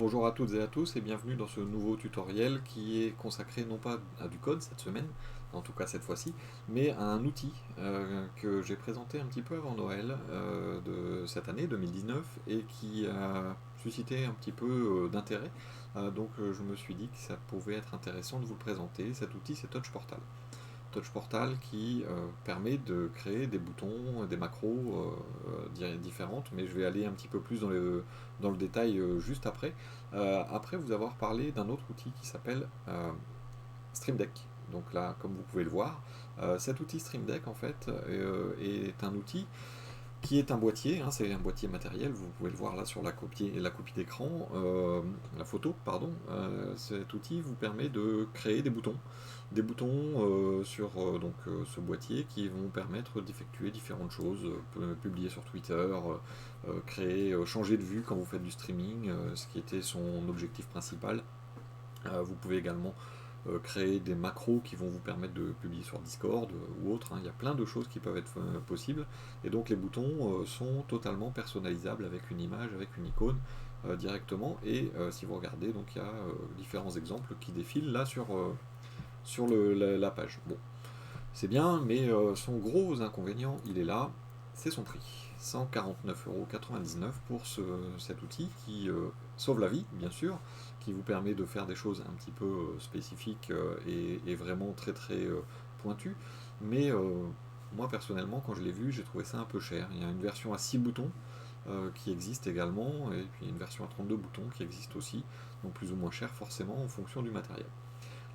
Bonjour à toutes et à tous et bienvenue dans ce nouveau tutoriel qui est consacré non pas à du code cette semaine, en tout cas cette fois-ci, mais à un outil que j'ai présenté un petit peu avant Noël de cette année 2019 et qui a suscité un petit peu d'intérêt. Donc je me suis dit que ça pouvait être intéressant de vous le présenter. Cet outil, c'est Touch Portal. Touch Portal qui permet de créer des boutons, des macros différentes, mais je vais aller un petit peu plus dans le détail juste après. Après vous avoir parlé d'un autre outil qui s'appelle Stream Deck. Donc là, comme vous pouvez le voir, cet outil Stream Deck en fait est un outil qui est un boîtier, hein, c'est un boîtier matériel, vous pouvez le voir là sur la copie d'écran, la photo, pardon. Cet outil vous permet de créer des boutons sur ce boîtier qui vont permettre d'effectuer différentes choses, publier sur Twitter, changer de vue quand vous faites du streaming, ce qui était son objectif principal. Vous pouvez également créer des macros qui vont vous permettre de publier sur Discord ou autre, hein. Il y a plein de choses qui peuvent être possibles. Et donc les boutons sont totalement personnalisables avec une image, avec une icône directement. Et si vous regardez, donc il y a différents exemples qui défilent là sur la page. Bon, c'est bien, mais son gros inconvénient, il est là, c'est son prix. 149,99 € pour cet outil qui sauve la vie, bien sûr, qui vous permet de faire des choses un petit peu spécifiques et vraiment très très pointues. Mais moi personnellement, quand je l'ai vu, j'ai trouvé ça un peu cher. Il y a une version à 6 boutons qui existe également, et puis une version à 32 boutons qui existe aussi, donc plus ou moins cher forcément en fonction du matériel.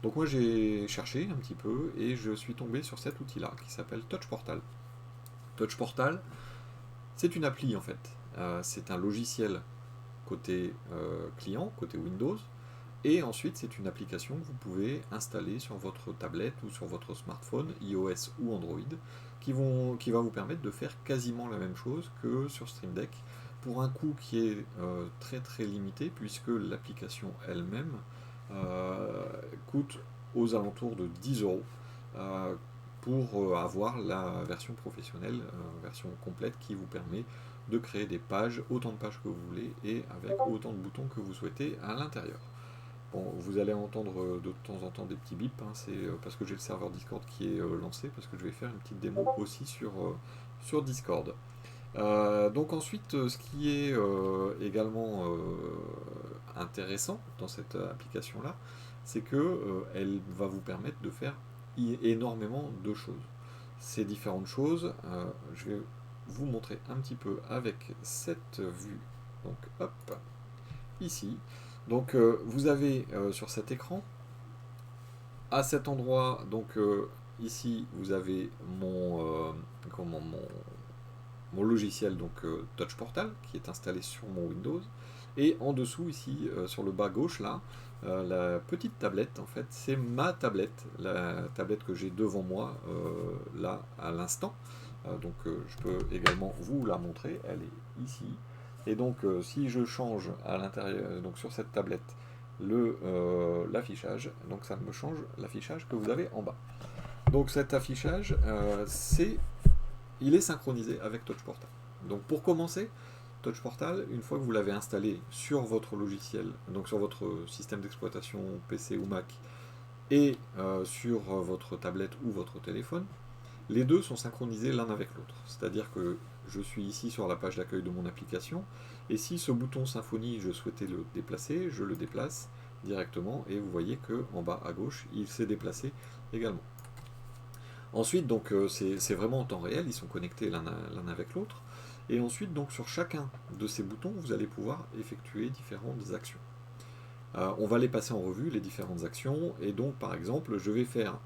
Donc moi j'ai cherché un petit peu et je suis tombé sur cet outil-là qui s'appelle Touch Portal. Touch Portal, c'est une appli en fait. C'est un logiciel côté client, côté Windows, et ensuite c'est une application que vous pouvez installer sur votre tablette ou sur votre smartphone, iOS ou Android, qui va vous permettre de faire quasiment la même chose que sur Stream Deck, pour un coût qui est très très limité, puisque l'application elle-même coûte aux alentours de 10 € pour avoir la version professionnelle, version complète qui vous permet de créer des pages, autant de pages que vous voulez et avec autant de boutons que vous souhaitez à l'intérieur. Bon, vous allez entendre de temps en temps des petits bips, hein, c'est parce que j'ai le serveur Discord qui est lancé, parce que je vais faire une petite démo aussi sur Discord. Donc ensuite, ce qui est également intéressant dans cette application-là, c'est que elle va vous permettre de faire énormément de choses. Ces différentes choses, je vais vous montrer un petit peu avec cette vue. Donc hop, ici. Donc vous avez sur cet écran, à cet endroit, donc ici vous avez mon logiciel donc Touch Portal qui est installé sur mon Windows, et en dessous ici sur le bas gauche là, la petite tablette, en fait c'est ma tablette, la tablette que j'ai devant moi là à l'instant. Donc je peux également vous la montrer, elle est ici. Et donc si je change à l'intérieur, donc sur cette tablette, l'affichage, donc ça me change l'affichage que vous avez en bas. Donc cet affichage, il est synchronisé avec Touch Portal. Donc pour commencer, Touch Portal, une fois que vous l'avez installé sur votre logiciel, donc sur votre système d'exploitation PC ou Mac, et sur votre tablette ou votre téléphone, les deux sont synchronisés l'un avec l'autre. C'est-à-dire que je suis ici sur la page d'accueil de mon application, et si ce bouton Symfony, je souhaitais le déplacer, je le déplace directement, et vous voyez que en bas à gauche, il s'est déplacé également. Ensuite, donc c'est vraiment en temps réel, ils sont connectés l'un avec l'autre. Et ensuite, donc sur chacun de ces boutons, vous allez pouvoir effectuer différentes actions. On va les passer en revue, les différentes actions. Et donc, par exemple, je vais faire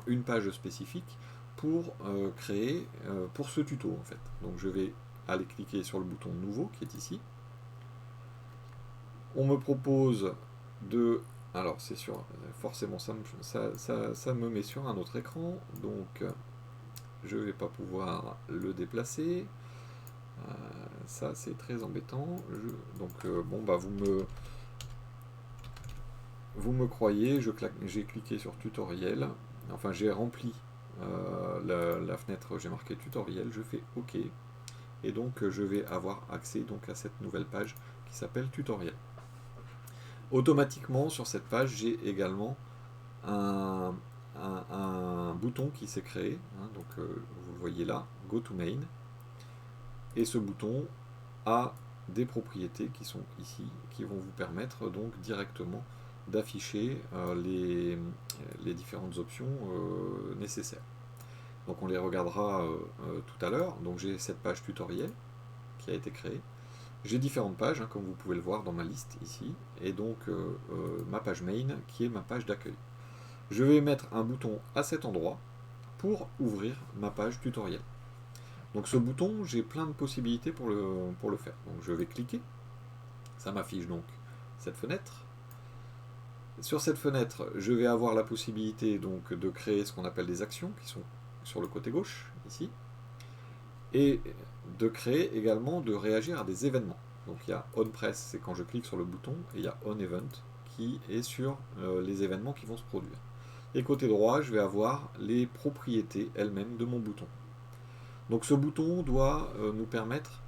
une page spécifique pour créer, pour ce tuto en fait. Donc je vais aller cliquer sur le bouton nouveau qui est ici. On me propose de... Alors c'est sûr, forcément ça me met sur un autre écran, donc je ne vais pas pouvoir le déplacer. Ça c'est très embêtant. Donc bon bah vous me croyez, j'ai cliqué sur tutoriel, enfin j'ai rempli la fenêtre, j'ai marqué tutoriel, je fais OK, et donc je vais avoir accès donc à cette nouvelle page qui s'appelle tutoriel. Automatiquement, sur cette page, j'ai également un, un bouton qui s'est créé, hein, donc vous le voyez là, Go to Main, et ce bouton a des propriétés qui sont ici, qui vont vous permettre donc directement d'afficher les différentes options nécessaires. Donc on les regardera tout à l'heure. Donc j'ai cette page tutoriel qui a été créée. J'ai différentes pages, hein, comme vous pouvez le voir dans ma liste ici, et donc ma page main qui est ma page d'accueil. Je vais mettre un bouton à cet endroit pour ouvrir ma page tutoriel. Donc ce bouton, j'ai plein de possibilités pour le faire. Donc je vais cliquer, ça m'affiche donc cette fenêtre. Sur cette fenêtre, je vais avoir la possibilité donc de créer ce qu'on appelle des actions qui sont sur le côté gauche ici, et de créer également, de réagir à des événements. Donc il y a onPress, c'est quand je clique sur le bouton, et il y a onEvent qui est sur les événements qui vont se produire. Et côté droit, je vais avoir les propriétés elles-mêmes de mon bouton. Donc ce bouton doit nous permettre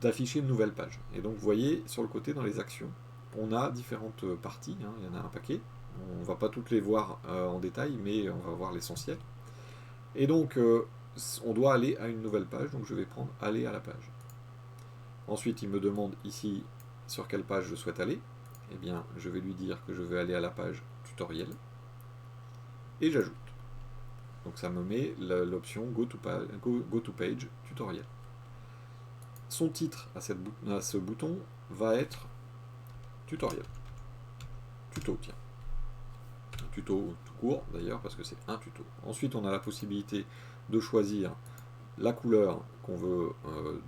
d'afficher une nouvelle page. Et donc vous voyez sur le côté dans les actions, on a différentes parties, hein, il y en a un paquet. On ne va pas toutes les voir en détail, mais on va voir l'essentiel. Et donc on doit aller à une nouvelle page, donc je vais prendre aller à la page. Ensuite il me demande ici sur quelle page je souhaite aller. Eh bien je vais lui dire que je vais aller à la page tutoriel. Et j'ajoute. Donc ça me met l'option go to page tutoriel. Son titre à ce bouton va être tutoriel. Tuto, tiens. Tuto tout court d'ailleurs parce que c'est un tuto. Ensuite on a la possibilité de choisir la couleur qu'on veut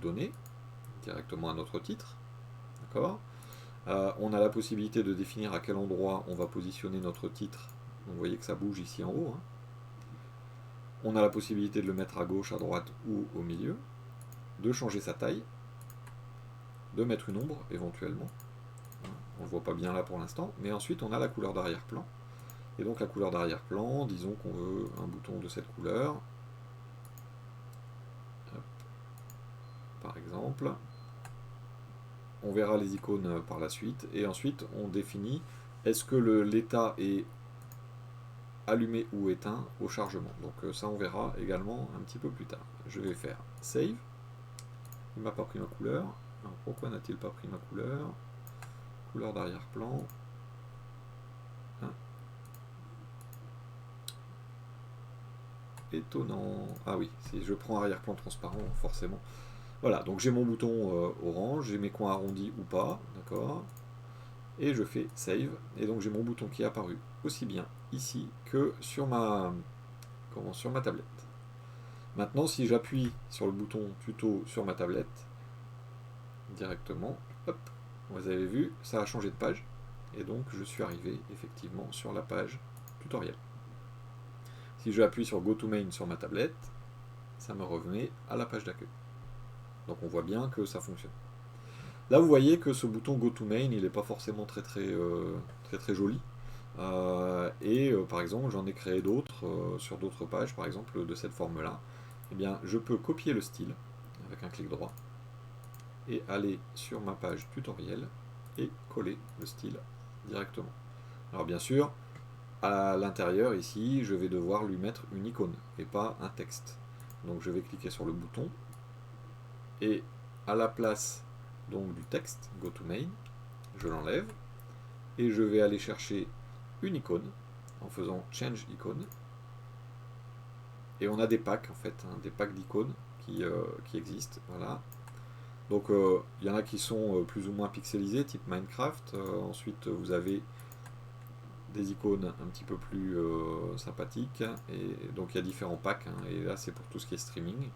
donner directement à notre titre. D'accord. On a la possibilité de définir à quel endroit on va positionner notre titre. Donc, vous voyez que ça bouge ici en haut. Hein. On a la possibilité de le mettre à gauche, à droite ou au milieu, de changer sa taille, de mettre une ombre éventuellement. On ne le voit pas bien là pour l'instant, mais ensuite on a la couleur d'arrière-plan. Et donc la couleur d'arrière-plan, disons qu'on veut un bouton de cette couleur. Hop. Par exemple. On verra les icônes par la suite. Et ensuite on définit est-ce que l'état est allumé ou éteint au chargement. Donc ça on verra également un petit peu plus tard. Je vais faire Save. Il m'a pas pris ma couleur. Alors pourquoi n'a-t-il pas pris ma couleur? Couleur d'arrière-plan. Hein. Étonnant. Ah oui, si je prends arrière-plan transparent, forcément. Voilà, donc j'ai mon bouton orange, j'ai mes coins arrondis ou pas, d'accord. Et je fais Save. Et donc j'ai mon bouton qui est apparu aussi bien ici que sur sur ma tablette. Maintenant, si j'appuie sur le bouton tuto sur ma tablette, directement, hop, vous avez vu, ça a changé de page. Et donc je suis arrivé effectivement sur la page tutoriel. Si j'appuie sur Go to Main sur ma tablette, ça me revenait à la page d'accueil. Donc on voit bien que ça fonctionne. Là vous voyez que ce bouton Go to Main, il n'est pas forcément très joli. Par exemple, j'en ai créé d'autres sur d'autres pages, par exemple de cette forme-là. Eh bien, je peux copier le style avec un clic droit et aller sur ma page tutoriel et coller le style directement. Alors bien sûr, à l'intérieur ici, je vais devoir lui mettre une icône et pas un texte. Donc je vais cliquer sur le bouton et à la place donc du texte Go to Main, je l'enlève et je vais aller chercher une icône en faisant Change Icon. Et on a des packs en fait, hein, des packs d'icônes qui existent. Voilà. Donc il y en a qui sont plus ou moins pixelisés, type Minecraft. Ensuite vous avez des icônes un petit peu plus sympathiques. Et donc il y a différents packs, hein, et là c'est pour tout ce qui est streaming.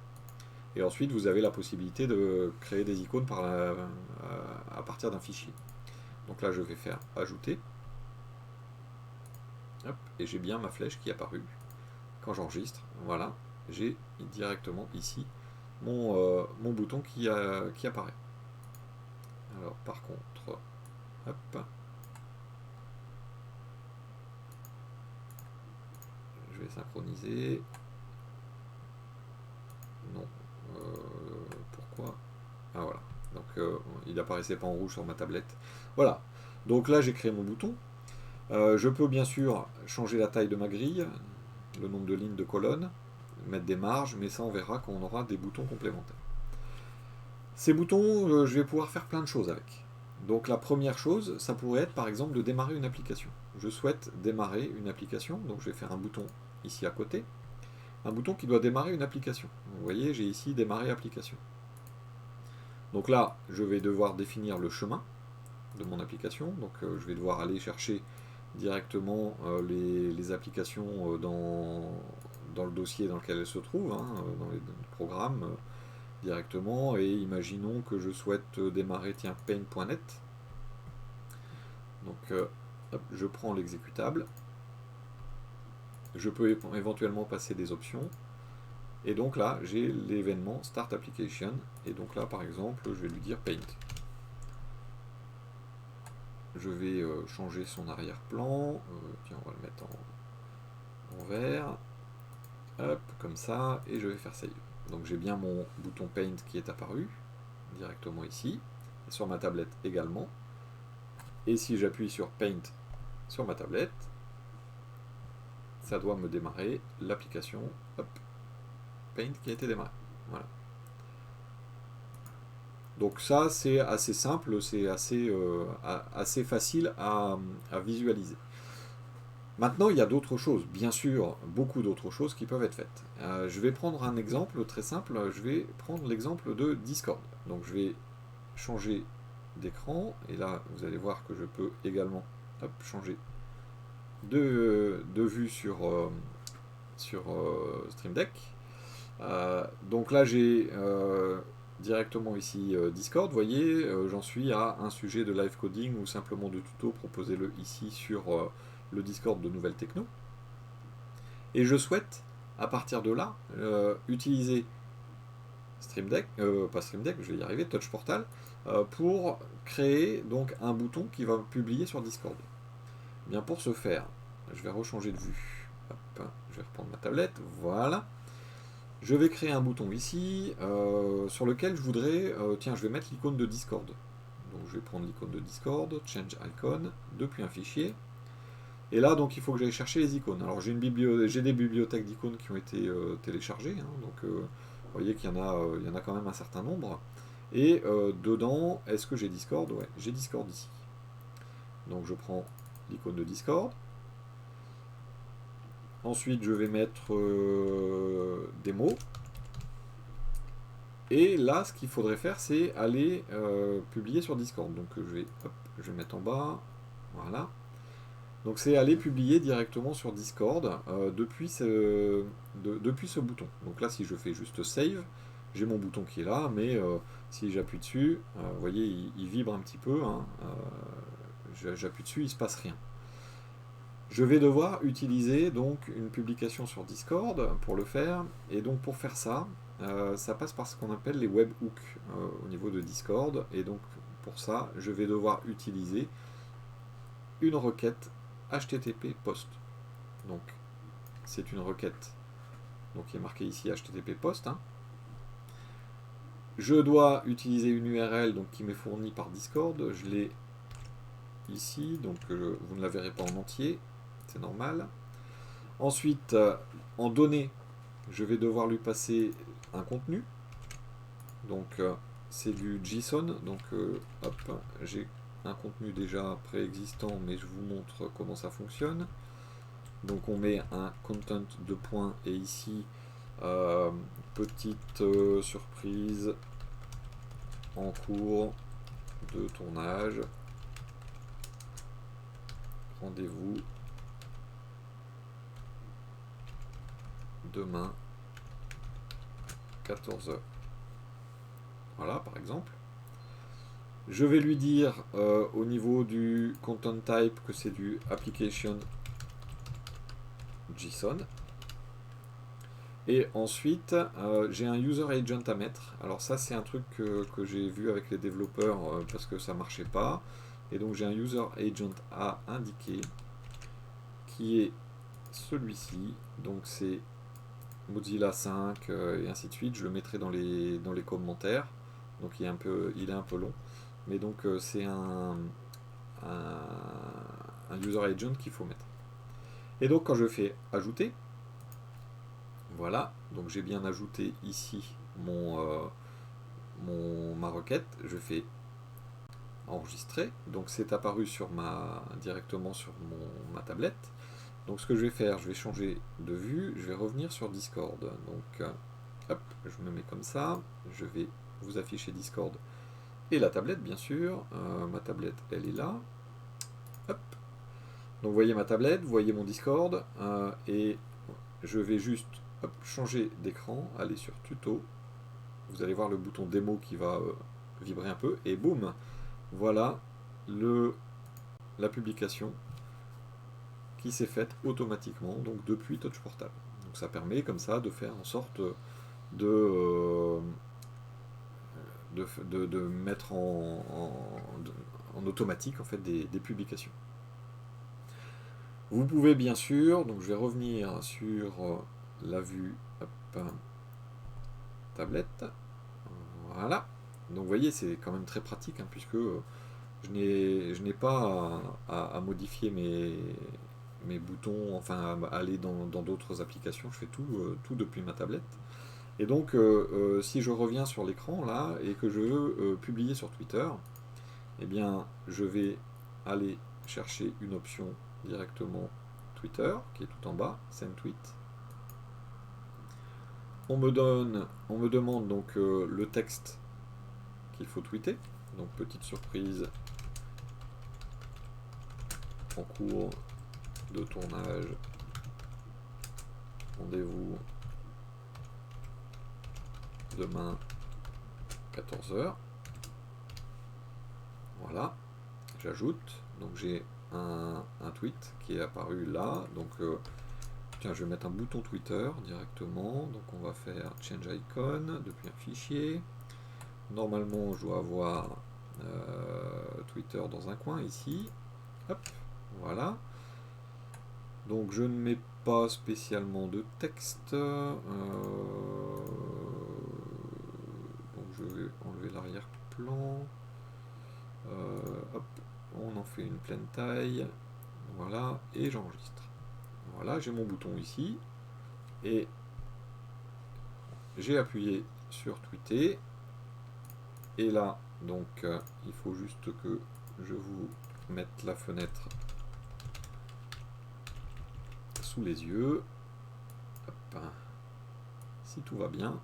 Et ensuite vous avez la possibilité de créer des icônes à partir d'un fichier. Donc là je vais faire ajouter. Hop, et j'ai bien ma flèche qui est apparue. Quand j'enregistre, voilà, j'ai directement ici mon bouton qui apparaît. Alors par contre, hop, je vais synchroniser. Non, pourquoi? Ah voilà, donc il apparaissait pas en rouge sur ma tablette. Voilà, Donc là, j'ai créé mon bouton. Je peux bien sûr changer la taille de ma grille, le nombre de lignes de colonnes, mettre des marges, mais ça on verra quand on aura des boutons complémentaires. Ces boutons, je vais pouvoir faire plein de choses avec. Donc la première chose, ça pourrait être par exemple de démarrer une application. Je souhaite démarrer une application, donc je vais faire un bouton ici à côté, un bouton qui doit démarrer une application. Vous voyez, j'ai ici démarrer application. Donc là, je vais devoir définir le chemin de mon application, donc je vais devoir aller chercher directement les applications dans le dossier dans lequel elles se trouvent, hein, dans les programmes directement, et imaginons que je souhaite démarrer paint.net. Donc hop, je prends l'exécutable, je peux éventuellement passer des options, et donc là j'ai l'événement Start Application, et donc là par exemple je vais lui dire Paint. Je vais changer son arrière-plan, tiens on va le mettre en vert, hop, comme ça, et je vais faire Save. Donc j'ai bien mon bouton Paint qui est apparu directement ici, et sur ma tablette également. Et si j'appuie sur Paint sur ma tablette, ça doit me démarrer l'application, hop, Paint qui a été démarré. Voilà. Donc ça c'est assez simple, c'est assez facile à visualiser. Maintenant, il y a d'autres choses, bien sûr, beaucoup d'autres choses qui peuvent être faites. Je vais prendre un exemple très simple, je vais prendre l'exemple de Discord. Donc je vais changer d'écran, et là vous allez voir que je peux également changer de vue sur Stream Deck. Donc là j'ai directement ici Discord, vous voyez, j'en suis à un sujet de live coding ou simplement de tuto, proposez-le ici sur le Discord de Nouvelles Techno. Et je souhaite, à partir de là, utiliser Stream Deck, pas Stream Deck, je vais y arriver, Touch Portal, pour créer donc un bouton qui va publier sur Discord. Bien pour ce faire, je vais rechanger de vue. Hop, je vais reprendre ma tablette, voilà. Je vais créer un bouton ici sur lequel je voudrais, tiens, je vais mettre l'icône de Discord. Donc je vais prendre l'icône de Discord, Change Icon, depuis un fichier. Et là, donc, il faut que j'aille chercher les icônes. Alors, j'ai des bibliothèques d'icônes qui ont été téléchargées, hein, donc vous voyez qu'il y en a quand même un certain nombre. Et dedans, est-ce que j'ai Discord? Ouais, j'ai Discord ici. Donc, je prends l'icône de Discord. Ensuite, je vais mettre des mots. Et là, ce qu'il faudrait faire, c'est aller publier sur Discord. Donc, je vais mettre en bas. Voilà. Donc c'est aller publier directement sur Discord depuis ce bouton. Donc là, si je fais juste Save, j'ai mon bouton qui est là, mais si j'appuie dessus, vous voyez, il vibre un petit peu. Hein, j'appuie dessus, il ne se passe rien. Je vais devoir utiliser donc une publication sur Discord pour le faire. Et donc pour faire ça, ça passe par ce qu'on appelle les webhooks au niveau de Discord. Et donc pour ça, je vais devoir utiliser une requête HTTP post. Donc c'est une requête donc qui est marquée ici HTTP post. Hein. Je dois utiliser une URL donc, qui m'est fournie par Discord. Je l'ai ici, donc vous ne la verrez pas en entier, c'est normal. Ensuite, en données, je vais devoir lui passer un contenu. Donc c'est du JSON. Donc hop, j'ai un contenu déjà préexistant, mais je vous montre comment ça fonctionne. Donc on met un content de points, et ici petite surprise en cours de tournage, rendez-vous demain 14h. Voilà par exemple. Je vais lui dire au niveau du content type que c'est du application JSON. Et ensuite, j'ai un user agent à mettre. Alors ça, c'est un truc que j'ai vu avec les développeurs parce que ça marchait pas. Et donc j'ai un user agent à indiquer qui est celui-ci. Donc c'est Mozilla 5 et ainsi de suite. Je le mettrai dans les commentaires. Donc il est un peu long. Mais donc c'est un user agent qu'il faut mettre. Et donc quand je fais ajouter, voilà, donc j'ai bien ajouté ici ma requête, je fais enregistrer, donc c'est apparu directement sur ma tablette. Donc ce que je vais faire, je vais changer de vue, je vais revenir sur Discord. Donc hop, je me mets comme ça, je vais vous afficher Discord et la tablette bien sûr. Ma tablette elle est là. Hop. Donc vous voyez ma tablette, vous voyez mon Discord, et je vais juste changer d'écran, aller sur tuto. Vous allez voir le bouton démo qui va vibrer un peu, et boum, voilà la publication qui s'est faite automatiquement, donc depuis Touch Portable. Donc ça permet comme ça de faire en sorte de mettre en automatique en fait des publications. Vous pouvez bien sûr, donc je vais revenir sur la vue tablette, voilà. Donc vous voyez c'est quand même très pratique, hein, puisque je n'ai pas à modifier mes boutons, enfin à aller dans d'autres applications, je fais tout depuis ma tablette. Et donc si je reviens sur l'écran là et que je veux publier sur Twitter, eh bien je vais aller chercher une option directement Twitter qui est tout en bas, Send Tweet. On me demande donc le texte qu'il faut tweeter. Donc petite surprise, en cours de tournage, rendez-vous demain 14h. Voilà, j'ajoute, donc j'ai un tweet qui est apparu là, donc tiens, je vais mettre un bouton Twitter directement, donc on va faire Change Icon depuis un fichier. Normalement je dois avoir Twitter dans un coin ici, hop, voilà. Donc je ne mets pas spécialement de texte, donc je vais enlever l'arrière-plan, hop, on en fait une pleine taille, voilà, et j'enregistre. Voilà, j'ai mon bouton ici, et j'ai appuyé sur tweeter, et là, donc il faut juste que je vous mette la fenêtre sous les yeux. Hop. Si tout va bien,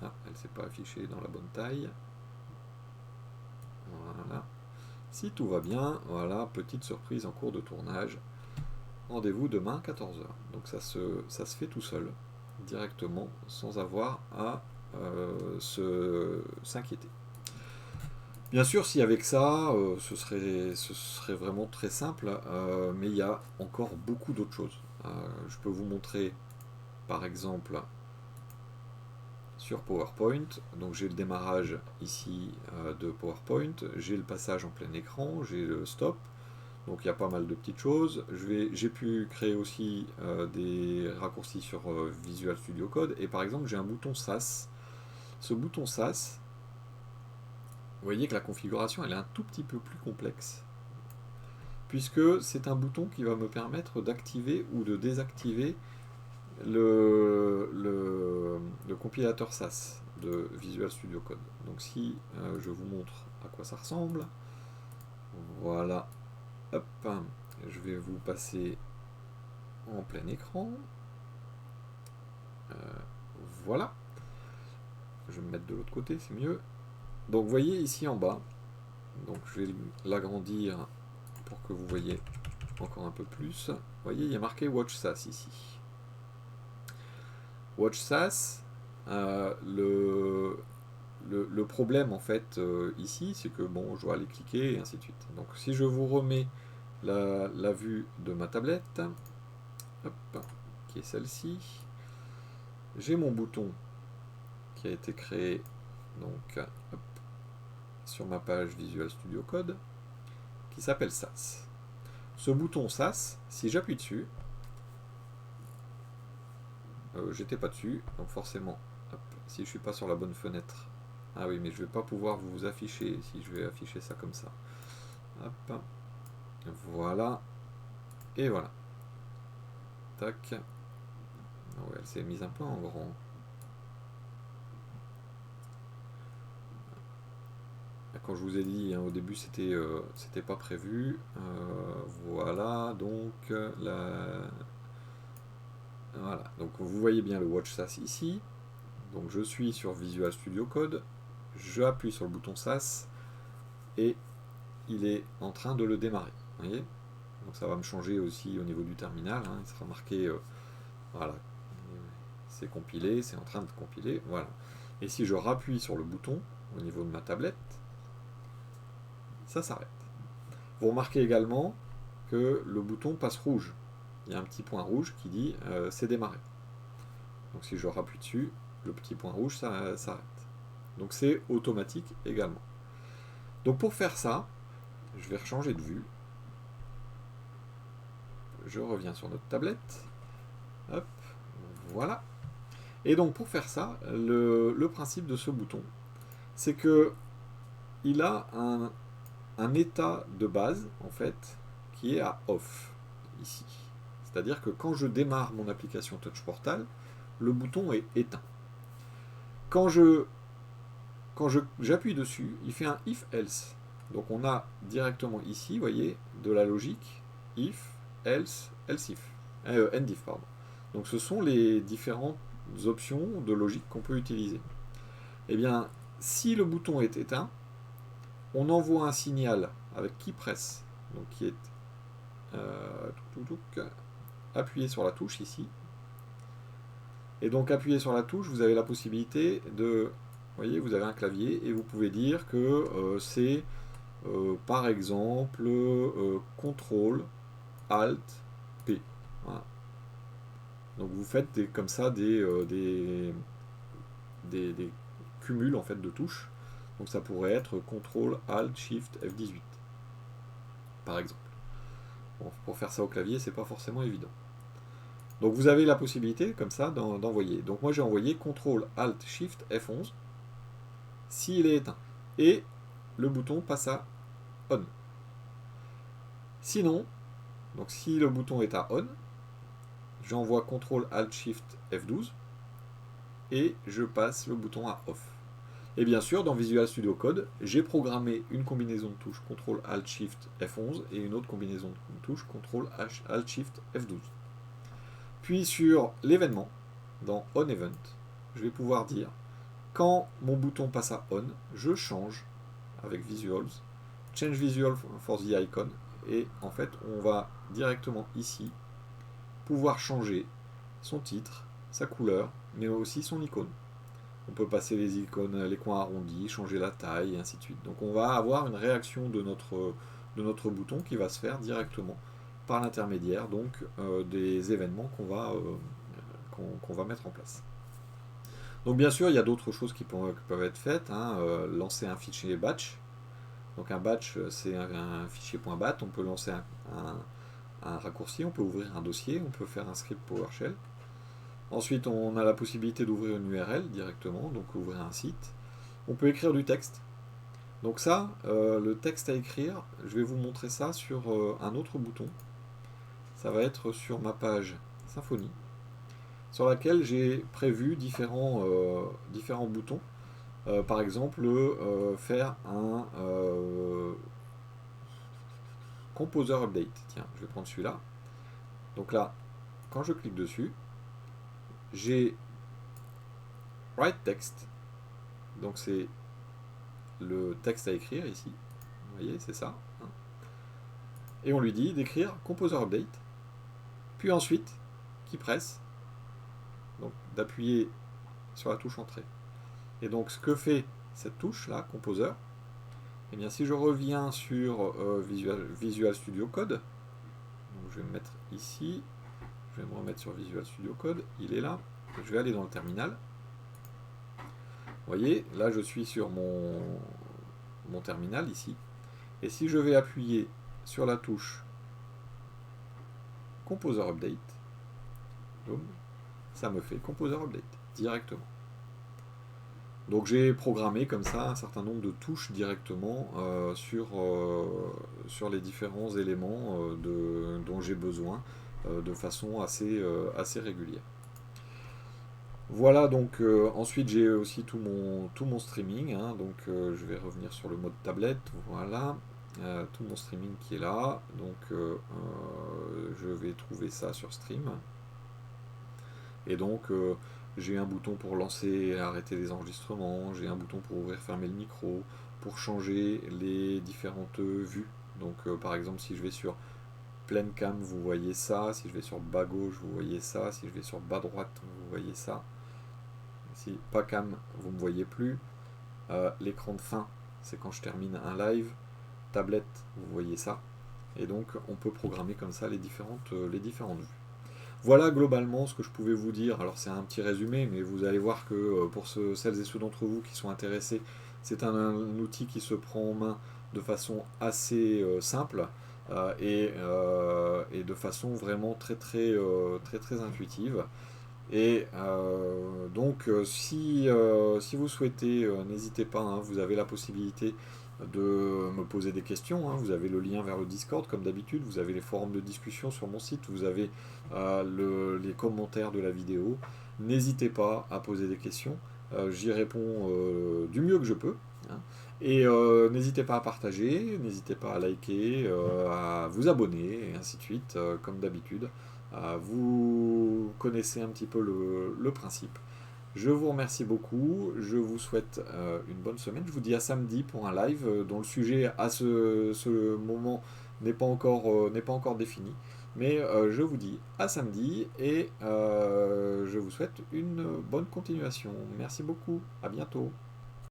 ah, elle ne s'est pas affichée dans la bonne taille. Voilà. Si tout va bien, voilà, petite surprise en cours de tournage. Rendez-vous demain 14h. Donc ça se fait tout seul, directement, sans avoir à s'inquiéter. Bien sûr, si avec ça, ce serait vraiment très simple, mais il y a encore beaucoup d'autres choses. Je peux vous montrer, par exemple, sur PowerPoint. Donc j'ai le démarrage ici de PowerPoint, j'ai le passage en plein écran, j'ai le stop. Donc il y a pas mal de petites choses. J'ai pu créer aussi des raccourcis sur Visual Studio Code. Et par exemple, j'ai un bouton SAS. Ce bouton SAS, vous voyez que la configuration elle est un tout petit peu plus complexe, puisque c'est un bouton qui va me permettre d'activer ou de désactiver le compilateur SAS de Visual Studio Code. Donc si je vous montre à quoi ça ressemble, voilà, hop, je vais vous passer en plein écran, voilà, je vais me mettre de l'autre côté, c'est mieux. Donc vous voyez ici en bas, donc je vais l'agrandir pour que vous voyez encore un peu plus. Vous voyez, il y a marqué Watch SAS ici. Watch SAS, le problème en fait ici, c'est que bon, je dois aller cliquer et ainsi de suite. Donc si je vous remets la vue de ma tablette, hop, qui est celle-ci, j'ai mon bouton qui a été créé donc hop, sur ma page Visual Studio Code, qui s'appelle SAS. Ce bouton SAS, si j'appuie dessus, j'étais pas dessus, donc forcément, hop, si je suis pas sur la bonne fenêtre, ah oui, mais je vais pas pouvoir vous afficher si je vais afficher ça comme ça. Hop, voilà, Et voilà. Tac. Ouais, elle s'est mise un peu en grand. Quand je vous ai dit hein, au début c'était pas prévu. Voilà donc voilà. Donc vous voyez bien le Watch SAS ici. Donc je suis sur Visual Studio Code, j'appuie sur le bouton SAS et il est en train de le démarrer. Vous voyez, donc ça va me changer aussi au niveau du terminal. Hein, il sera marqué voilà, c'est compilé, c'est en train de compiler. Voilà. Et si je rappuie sur le bouton au niveau de ma tablette, ça s'arrête. Vous remarquez également que le bouton passe rouge. Il y a un petit point rouge qui dit c'est démarré. Donc si je rappuie dessus, le petit point rouge s'arrête. Donc c'est automatique également. Donc pour faire ça, je vais changer de vue. Je reviens sur notre tablette. Hop, voilà. Et donc pour faire ça, le principe de ce bouton, c'est que il a un état de base, en fait, qui est à off, ici. C'est-à-dire que quand je démarre mon application Touch Portal, le bouton est éteint. Quand j'appuie dessus, il fait un if-else. Donc on a directement ici, vous voyez, de la logique if, else, else if, end if, pardon. Donc ce sont les différentes options de logique qu'on peut utiliser. Eh bien, si le bouton est éteint, on envoie un signal avec key press, donc qui est appuyé sur la touche ici. Et donc appuyé sur la touche, vous avez la possibilité de, vous voyez, vous avez un clavier et vous pouvez dire que c'est par exemple CTRL ALT P. Voilà. Donc vous faites comme ça des cumuls en fait de touches. Donc ça pourrait être CTRL ALT SHIFT F18 par exemple. Bon, pour faire ça au clavier, c'est pas forcément évident. Donc vous avez la possibilité comme ça d'envoyer. Donc moi j'ai envoyé CTRL ALT SHIFT F11 s'il est éteint. Et le bouton passe à ON. Sinon, donc si le bouton est à ON, j'envoie CTRL ALT SHIFT F12 et je passe le bouton à OFF. Et bien sûr, dans Visual Studio Code, j'ai programmé une combinaison de touches CTRL ALT SHIFT F11 et une autre combinaison de touches CTRL ALT SHIFT F12. Puis sur l'événement, dans On Event, je vais pouvoir dire quand mon bouton passe à On, je change avec Visuals, Change Visual for the Icon, et en fait on va directement ici pouvoir changer son titre, sa couleur, mais aussi son icône. On peut passer les icônes, les coins arrondis, changer la taille, et ainsi de suite. Donc on va avoir une réaction de notre bouton qui va se faire directement par l'intermédiaire donc des événements qu'on va mettre en place. Donc bien sûr, il y a d'autres choses qui peuvent être faites. Hein, lancer un fichier batch. Donc un batch, c'est un fichier .bat. On peut lancer un raccourci, on peut ouvrir un dossier, on peut faire un script PowerShell. Ensuite, on a la possibilité d'ouvrir une URL directement, donc ouvrir un site. On peut écrire du texte. Donc ça, le texte à écrire, je vais vous montrer ça sur un autre bouton. Ça va être sur ma page Symfony, sur laquelle j'ai prévu différents boutons. Par exemple, faire un Composer Update. Tiens, je vais prendre celui-là. Donc là, quand je clique dessus, j'ai Write Text. Donc c'est le texte à écrire ici. Vous voyez, c'est ça. Hein. Et on lui dit d'écrire Composer Update. Puis ensuite, key press. Donc d'appuyer sur la touche Entrée. Et donc ce que fait cette touche là, Composer, et bien si je reviens sur Visual Studio Code, donc je vais me mettre ici, je vais me remettre sur Visual Studio Code, il est là, je vais aller dans le terminal. Vous voyez, là je suis sur mon terminal ici, et si je vais appuyer sur la touche Composer Update, boum, ça me fait Composer Update directement. Donc j'ai programmé comme ça un certain nombre de touches directement sur les différents éléments dont j'ai besoin de façon assez régulière. Voilà, donc ensuite j'ai aussi tout mon streaming, hein, donc je vais revenir sur le mode tablette, voilà, tout mon streaming qui est là, donc je vais trouver ça sur Stream, et donc j'ai un bouton pour lancer et arrêter les enregistrements, j'ai un bouton pour ouvrir fermer le micro, pour changer les différentes vues, donc par exemple si je vais sur pleine cam vous voyez ça, si je vais sur bas gauche vous voyez ça, si je vais sur bas droite vous voyez ça. Si pas cam, vous ne me voyez plus. L'écran de fin, c'est quand je termine un live. Tablette, vous voyez ça. Et donc, on peut programmer comme ça les différentes vues. Voilà globalement ce que je pouvais vous dire. Alors, c'est un petit résumé, mais vous allez voir que pour celles et ceux d'entre vous qui sont intéressés, c'est un outil qui se prend en main de façon assez simple et de façon vraiment très intuitive. Et si vous souhaitez, n'hésitez pas, hein, vous avez la possibilité de me poser des questions, hein, vous avez le lien vers le Discord comme d'habitude, vous avez les forums de discussion sur mon site, vous avez les commentaires de la vidéo. N'hésitez pas à poser des questions, j'y réponds du mieux que je peux, hein. Et n'hésitez pas à partager, n'hésitez pas à liker, à vous abonner, et ainsi de suite, comme d'habitude. Vous connaissez un petit peu le principe. Je vous remercie beaucoup, je vous souhaite une bonne semaine. Je vous dis à samedi pour un live dont le sujet à ce moment n'est pas encore défini. Mais je vous dis à samedi et je vous souhaite une bonne continuation. Merci beaucoup, à bientôt.